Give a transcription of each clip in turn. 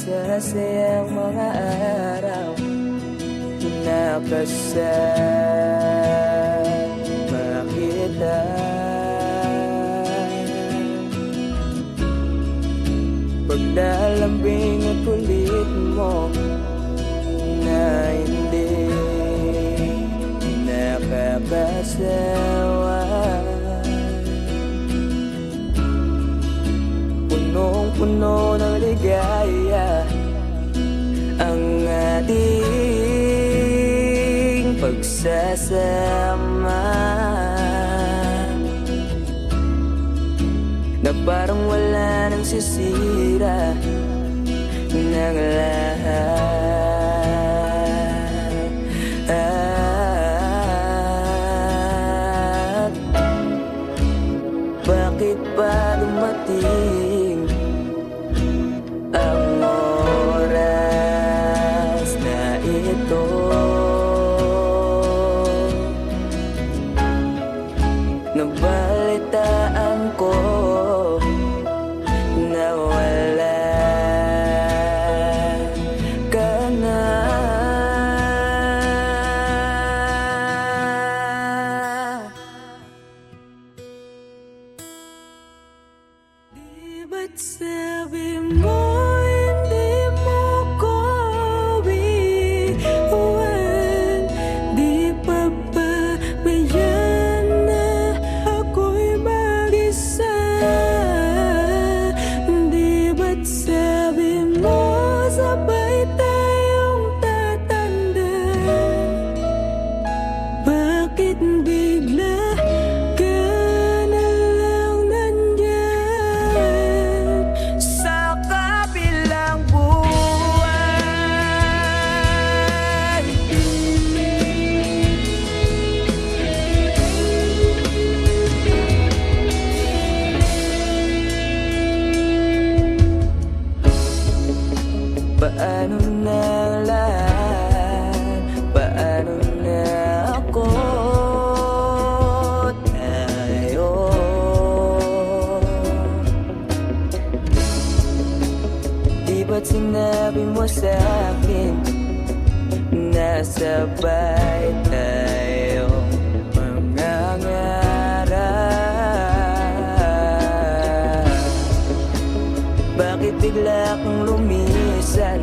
masasayang mga araw na kasama kita. Paglalambing at kulit mo na hindi nakakasawa, punong-puno ng ligaya ang ating pagsasama, na parang wala nang sisira ng lahat. Bakit pa dumating ang oras na ito? Nabalitaan ko na wala ka na. Di ba't sabi mo hindi mo ko iwan? Di pa ba bayan na ako'y mag-isa? Di ba't sabi mo sabay tayong tatanda? Bakit bigla ka na lang nandyan sa kabilang buwan? Paano na ang lahat? Paano na ako? Tayo di ba't sinabi mo sa'kin na sabay tayong mangangarap? Bakit bigla kang lumisan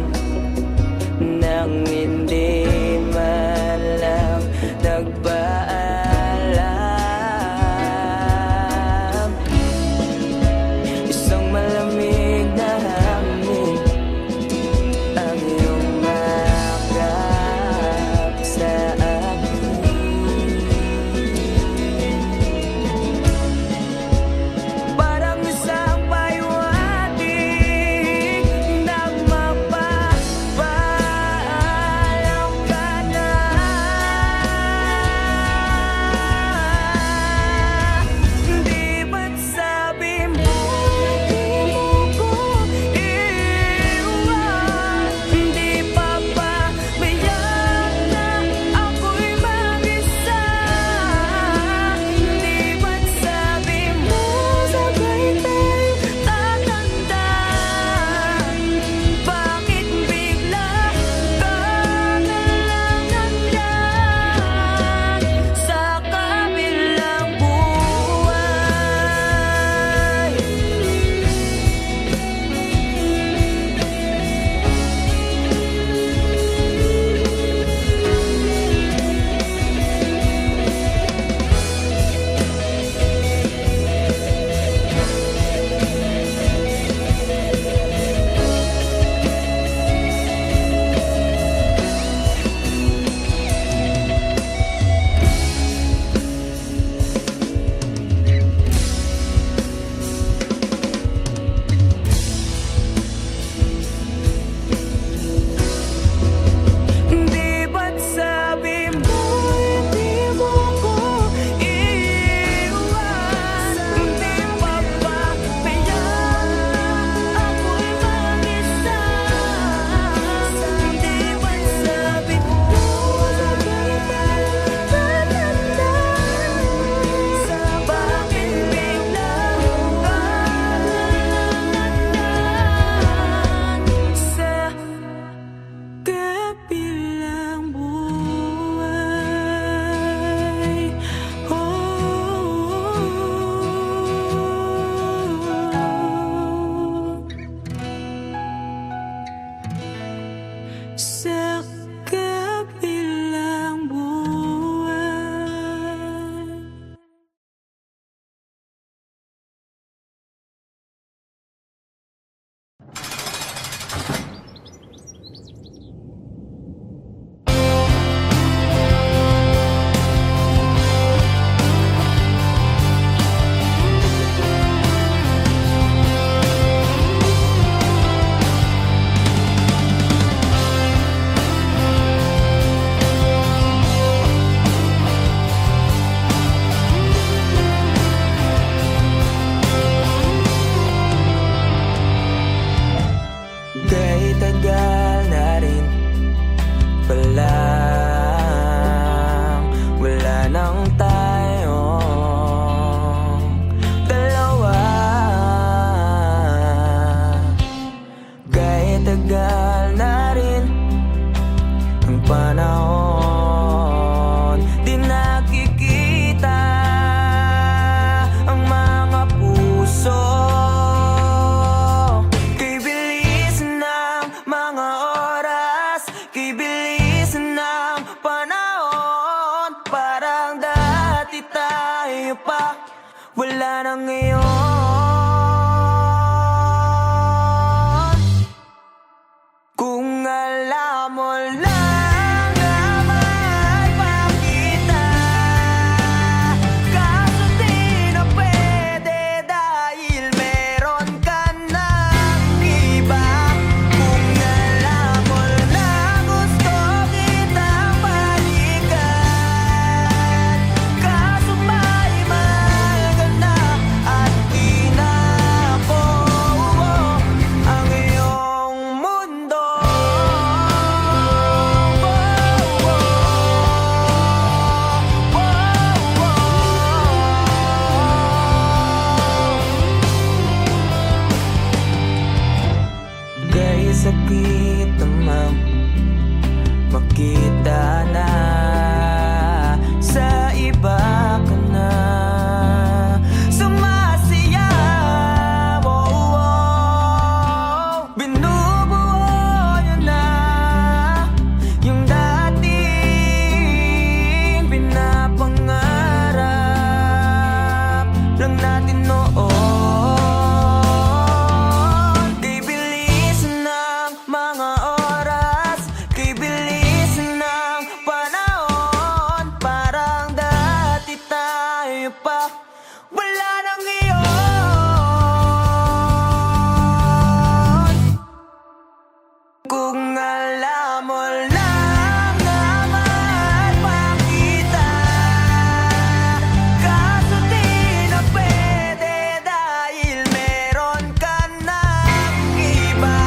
nang hindi man lang nagpaalam? Isang malamig na hangin ang iyong makap sa akin. Parang isang pahiwatig panahon. Di nakikita ang mga puso. Kay bilis ng mga oras, kay bilis ng panahon. Parang dati tayo pa, wala na ngayon. Kung alam mo lang na mahal pa kita, kaso di na pwede dahil meron ka ng iba. Kung alam mo lang gusto kitang balikan, kaso may mahal ka na at di na ako ang iyong mundo. Kay sakit namang makita na sa iba ka na sumasayaw. Binubuo niya na yung dating pinapangarap lang natin noon. Kay bilis ng mga oras, kay bilis ng panahon. Parang dati tayo pa, wala na ngayon. Kung alam mo lang na mahal pa kita, kaso di na pwede dahil meron ka ng iba.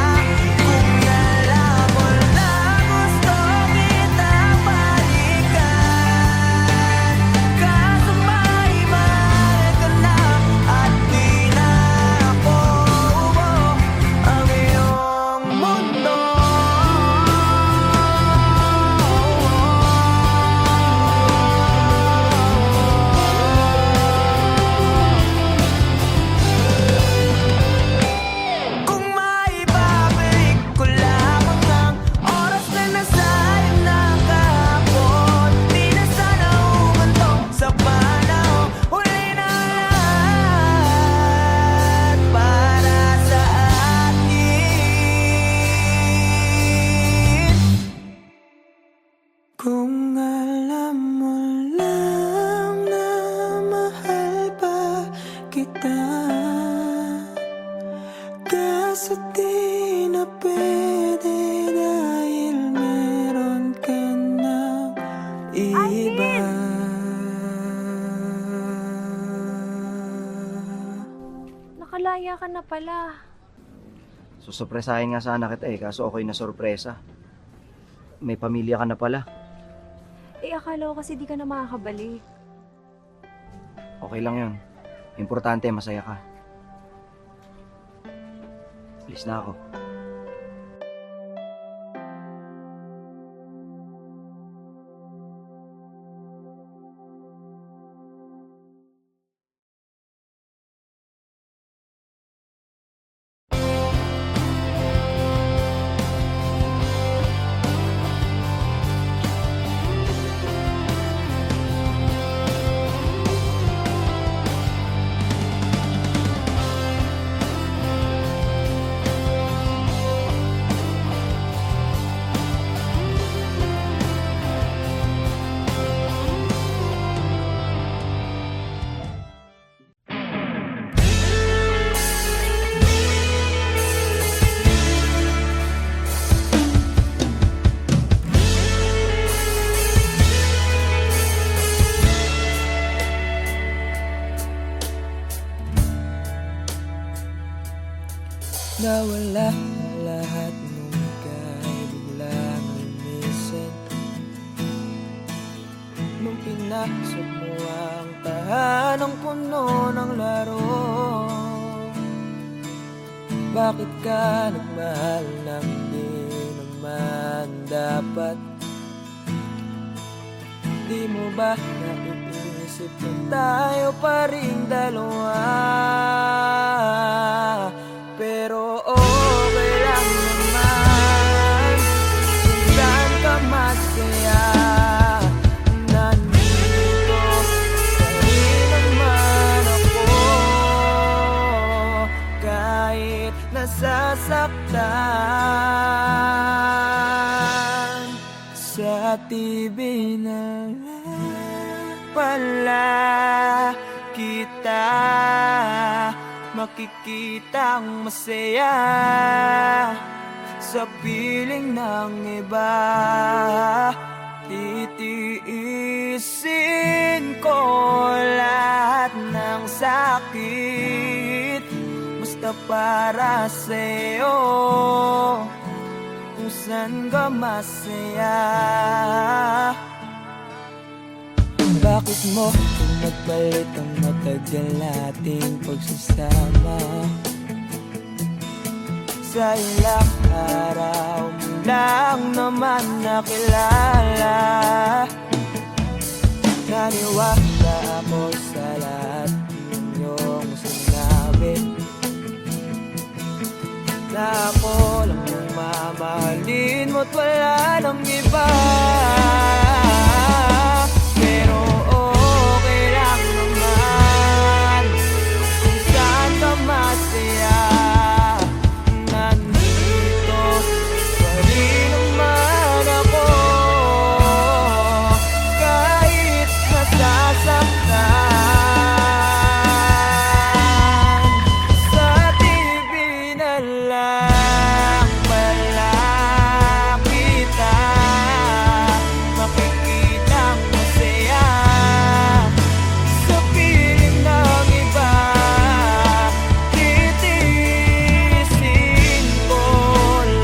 Kung alam mo lang gusto kitang balikan, kaso may mahal ka na at di na ako ang iyong mundo. Kung maibabalik ko lamang ang oras na nasayang na kahapon, di na sana humantong sa panahon. Huli na lahat para sa atin. Kung alam mo lang na mahal pa kita, kaso di na pwede dahil meron ka ng iba. Nakalaya ka na pala. Susurpresahin nga sana kita kaso okay na sorpresa. May pamilya ka na pala. Akala ko kasi di ka na makakabalik. Okay lang yun. Importante, masaya ka. Alis na ako. Nawala ang lahat nung ika'y biglang lumisin. Nung pinasok mo ang tahanang puno ng laro, bakit ka nagmahal nang di naman dapat? Di mo ba naiisip na tayo pa rin dalawa? Pero okay lang naman kung saan ka masaya. Nandito pa rin naman ako kahit nasasaktan. Sa TV na pala kita makikitang masaya sa piling ng iba. Titiisin ko lahat ng sakit basta para sa'yo, kung saan ka masaya. Bakit mo nagpalit ang matagal nating pagsasama? Sa ilang araw mo lang naman nakilala. Naniwala ako sa lahat ng iyong sinabi, na ako lang ang mamahalin mo't wala nang iba. Pero okay lang naman kung saan ka masaya. Nandito pa rin naman ako kahit nasasaktan. Sa TV na lang pala kita makikitang masaya sa piling ng iba. Titiisin ko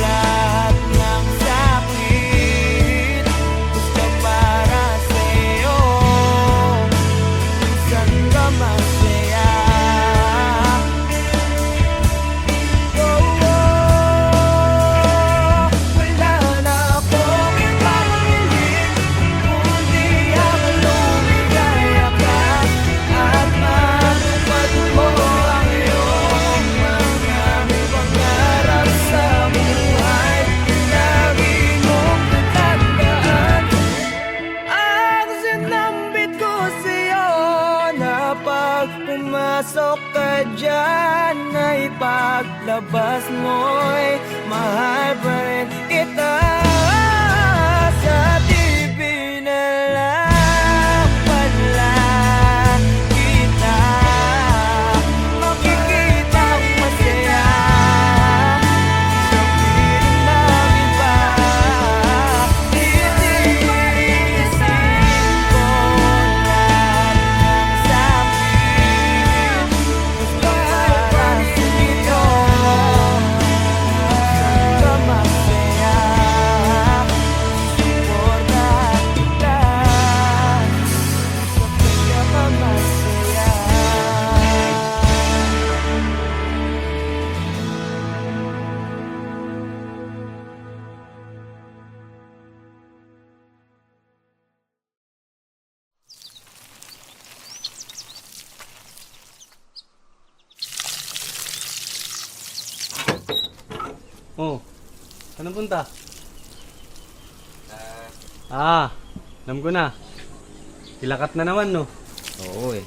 lahat ng sakit basta para sa'yo, kung saan ka masaya. Wala na akong ibang hiling kundi ang lumigaya ka at matupad mo ang iyong mga pangarap sa buhay. Lagi mong tatandaan ang sinambit ko sa'yo, na pag pumasok ka dyan ay paglabas mo'y mahal pa rin kita. Sa TV na lang pala kita makikitang masaya sa piling ng iba. Titiisin ko lahat ng sakit basta para sa'yo, kung saan ka masaya. Suporta kita sa pinakamasaya. Oh, saan punta? Alam ko na. Kilakat na naman, no? Oo eh.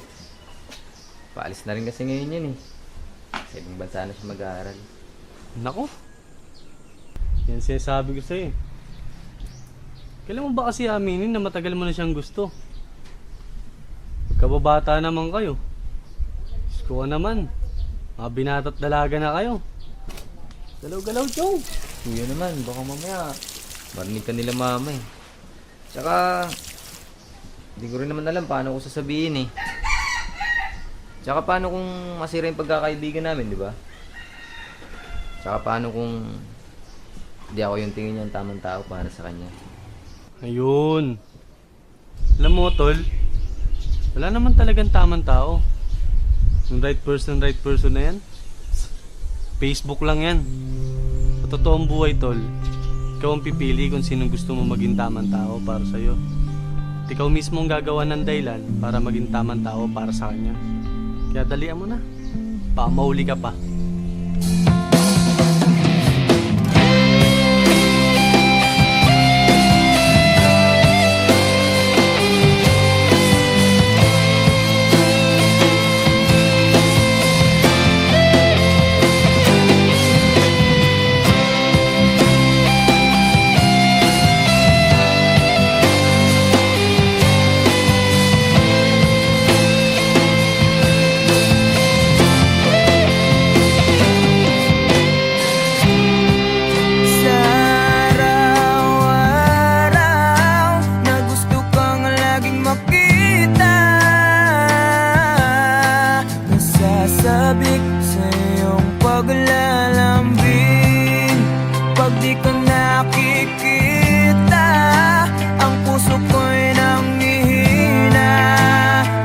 Paalis na rin kasi ngayon yan eh. Sa ibang bansa na siya mag-aaral. Nako. Yan sinasabi ko sa'yo. Kailan mo ba kasi aminin na matagal mo na siyang gusto? Pagkababata naman kayo. Diyos ko naman. Mga binata't dalaga na kayo. Galaw-galaw, Chong. Kuya naman, baka mamaya marinig ka nila mama eh. Tsaka, hindi ko rin naman alam paano ko sasabihin eh. Tsaka paano kung masira yung pagkakaibigan namin, di ba? Tsaka paano kung hindi ako yung tingin niyang tamang tao para sa kanya. Ayun. Alam mo, tol, wala naman talagang tamang tao. Yung right person na yan, Facebook lang yan. Sa totoong buhay, tol, ikaw ang pipili kung sino gusto mo maging tamang tao para sa'yo. At ikaw mismo ang gagawa ng dahilan para maging tamang tao para sa kanya. Kaya dalian mo na. Baka mauli ka pa. Sa araw-araw na gusto kang laging makita, nasasabik sa iyong paglalambing. Pag di ka nakikita, ang puso ko'y nanghihina,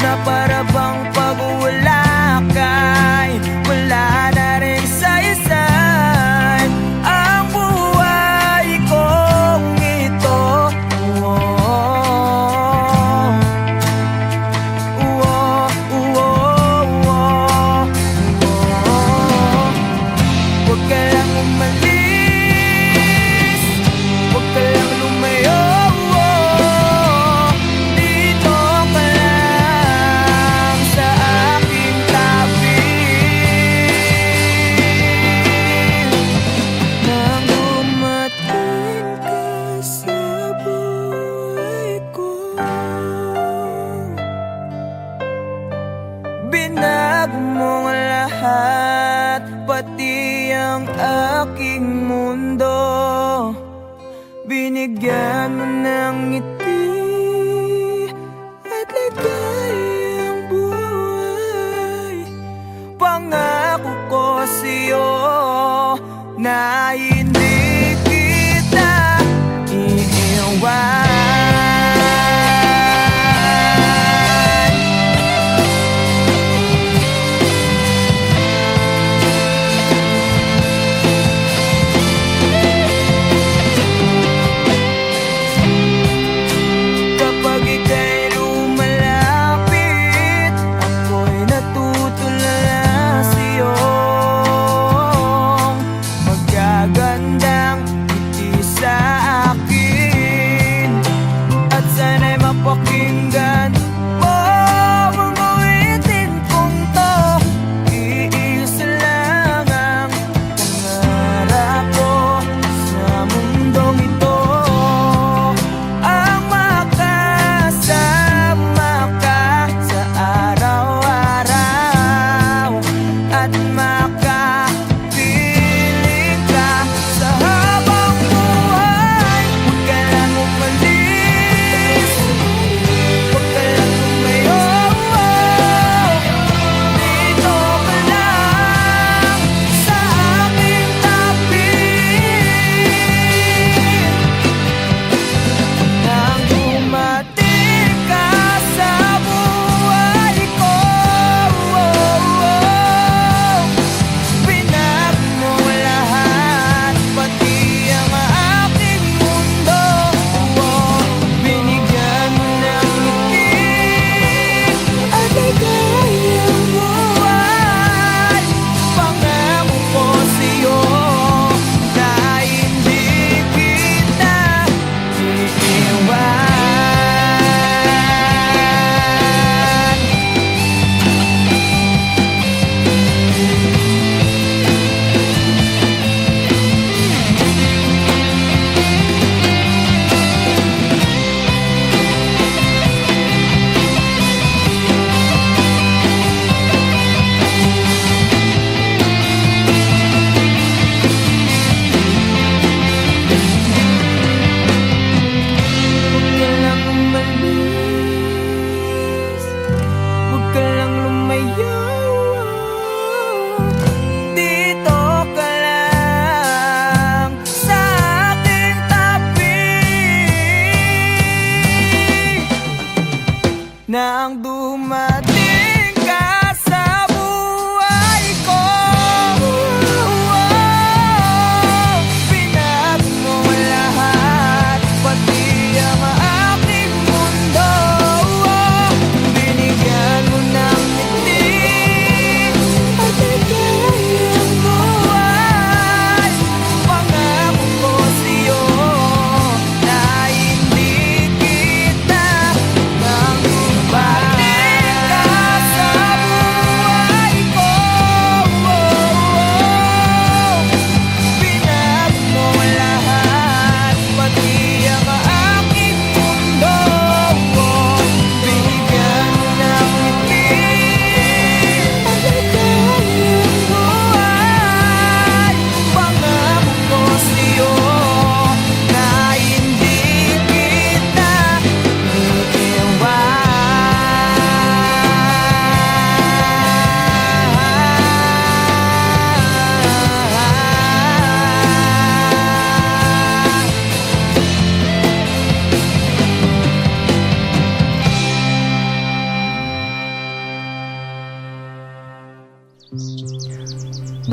na para bang pag wala ka'y wala na rin saysay ang buhay kong ito. Huwag ka lang umalis, huwag ka lang lumayo. Dito ka lang sa aking tabi. Nang dumating ka sa buhay ko, binago mo ang lahat, pati ang aking mundo. Binigyan mo ng ngiti at ligayang buhay. Pangako ko sa'yo na hindi kita iiwan. Kapag ika'y lumalapit, ako'y natutulala sa'yo. Magagandang ngiti sa akin, at sana'y mapakinggan mo mga witin kong to. Iisa lang ang pangarap ko sa mundong ito, ang makasama ka sa araw-araw at makapiling ka sa habang buhay. Huwag ka lang umalis, huwag ka lang lumayo. Dito ka lang sa aking tabi. Nang dumating ka sa buhay ko, binago mo lahat, pati ang aking mundo. Binigyan mo ng ngiti at ligayang buhay. Pangako ko sa'yo na hindi kita iiwan. Huwag ka lang umalis, huwag ka lang lumayo. Dito ka lang sa aking tabi. Nang dumating ka sa buhay ko, binago mo lahat, pati ang aking mundo.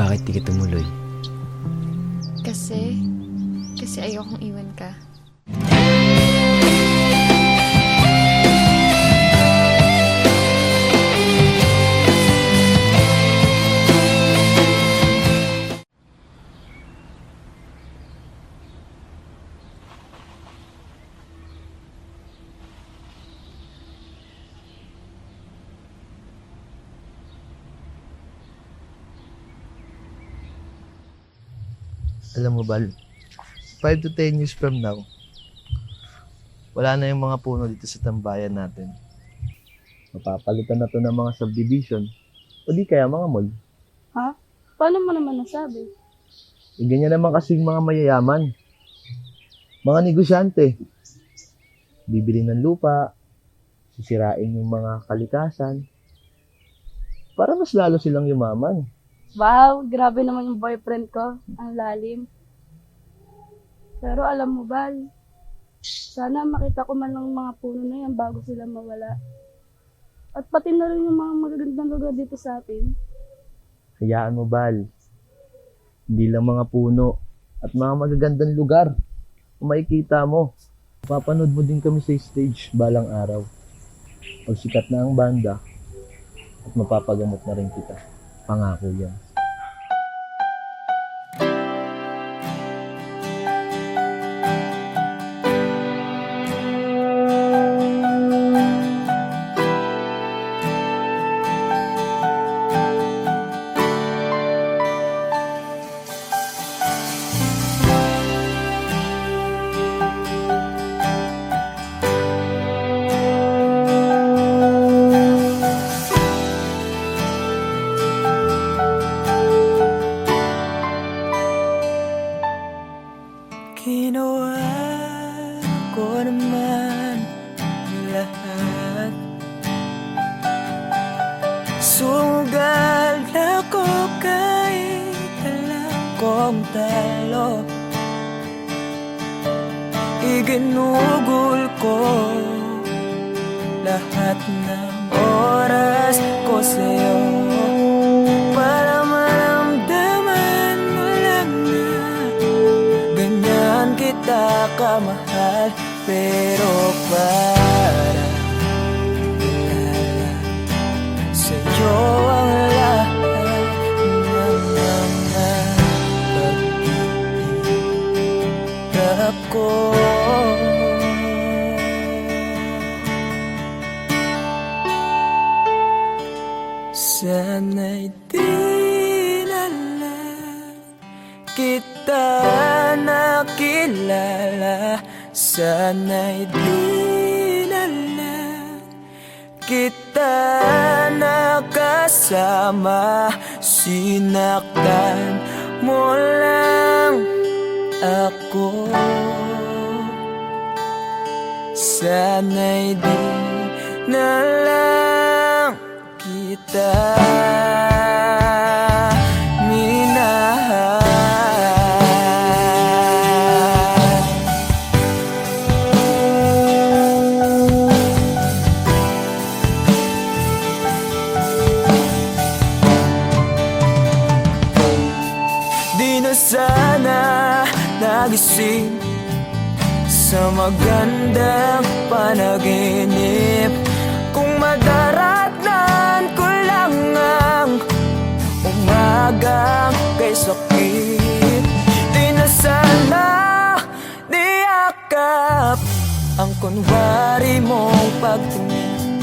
Bakit di ka tumuloy? Kasi ayokong iwan ka. Alam mo, Bal, 5 to 10 years from now, wala na yung mga puno dito sa tambayan natin. Mapapalitan na to ng mga subdivision o di kaya mga mall. Ha? Paano mo naman nasabi? E ganyan naman kasing mga mayayaman. Mga negosyante. Bibili ng lupa, sisirain yung mga kalikasan, para mas lalo silang yumaman. Wow, grabe naman yung boyfriend ko. Ang lalim. Pero alam mo ba, sana makita ko man lang mga puno na yan bago sila mawala. At pati na rin yung mga magagandang lugar dito sa atin. Hayaan mo, Bal. Hindi lang mga puno at mga magagandang lugar. Kung makikita mo, papanood mo din kami sa stage balang araw. Pag sikat na ang banda, at mapapagamot na rin kita. Pangako yan. Ginawa ko naman lahat. Sugal ako kahit alam kong talo. Iginugol ko lahat ng oras ko sa'yo para maramdaman mo lang na ganyan kita kamahal. Pero para ilala sa'yo ang lahat ng mga pag-iirap ko. Sana'y di na lang kita nakilala. Sana'y di na lang kita nakasama. Sinaktan mo lang ako. Sana'y di na lang kita minahal. Di na sana nagising sa magandang panaginip kung madaratnan ko lang ang umagang kay sakit. Di na sana niyakap ang kunwari mong pagtingin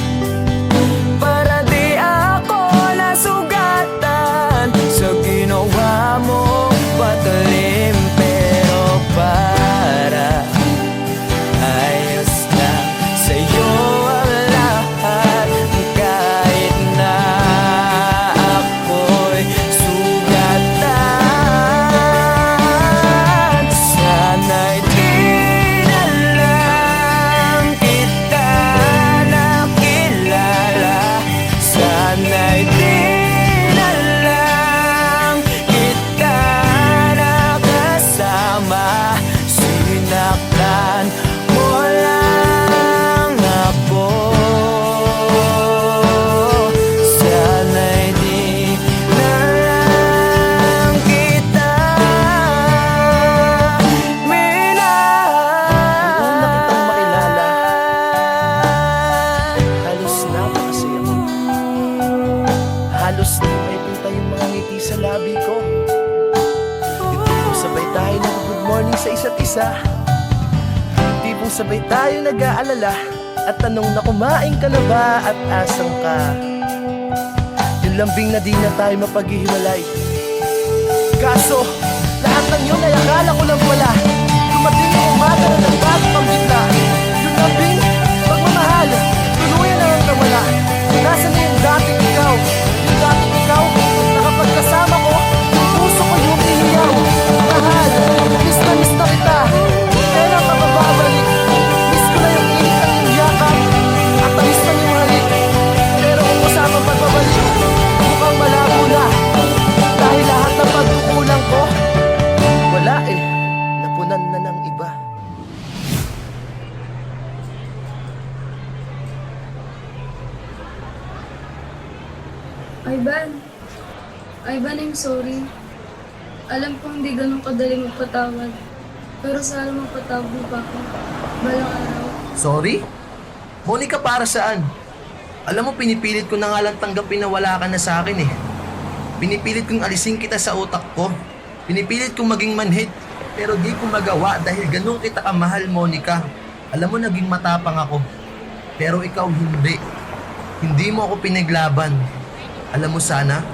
para di ako nasugatan sa ginawa mong patalim. Pero para ayos lang sa'yo ang lahat kahit na ako'y sugatan. Sana'y di na lang kita mag-isa. Yung tipong sabay tayo nag-aalala at tanong na kumain ka na ba at asan ka. Yung lambing na di na tayo mapaghihiwalay. Kaso, lahat ng yun ay akala ko lang pala. Dumating yung umaga na nagbago kang bigla. Yung lambing, pagmamahal, tuluyan na ang nawala. Nasaan na yung dating ikaw? Yung dating ikaw, na kapag kasama ko, yung puso ko yung ihiyaw. Mahal, miss na kita. Kailan ka bababalik? Miss ko na yung init at yung yakap. At tamis na yung halik. Pero kung usapang pagbabalik, mukhang malabo na. Dahil lahat ng pagkukulang ko, wala eh, napunan na ng iba. Ivan, I'm sorry. Alam ko hindi ganun kadali magpatawad. Pero sana mapatawad mo pa ako. Balang araw. Sorry? Monica, para saan? Alam mo, pinipilit ko na nga lang tanggapin na wala ka na sa akin eh. Pinipilit kong alisin kita sa utak ko. Pinipilit kong maging manhid. Pero di ko magawa dahil ganun kita kamahal, Monica. Alam mo, naging matapang ako. Pero ikaw hindi. Hindi mo ako pinaglaban. Alam mo, sana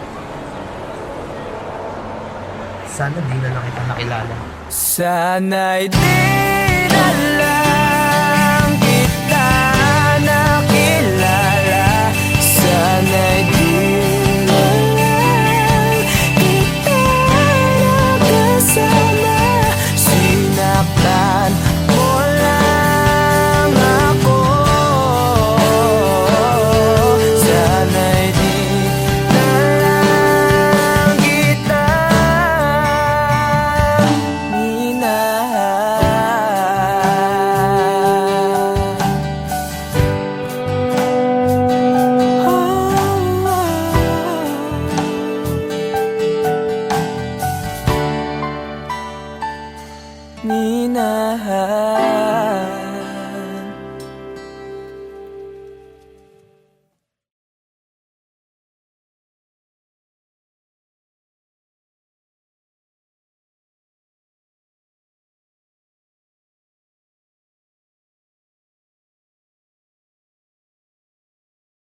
di na lang kita nakilala. Sana'y di na lang kita nakilala. Sana'y di na lang kita nakasama. Sinaktan mo lang ako. Sana'y di na lang kita minahal.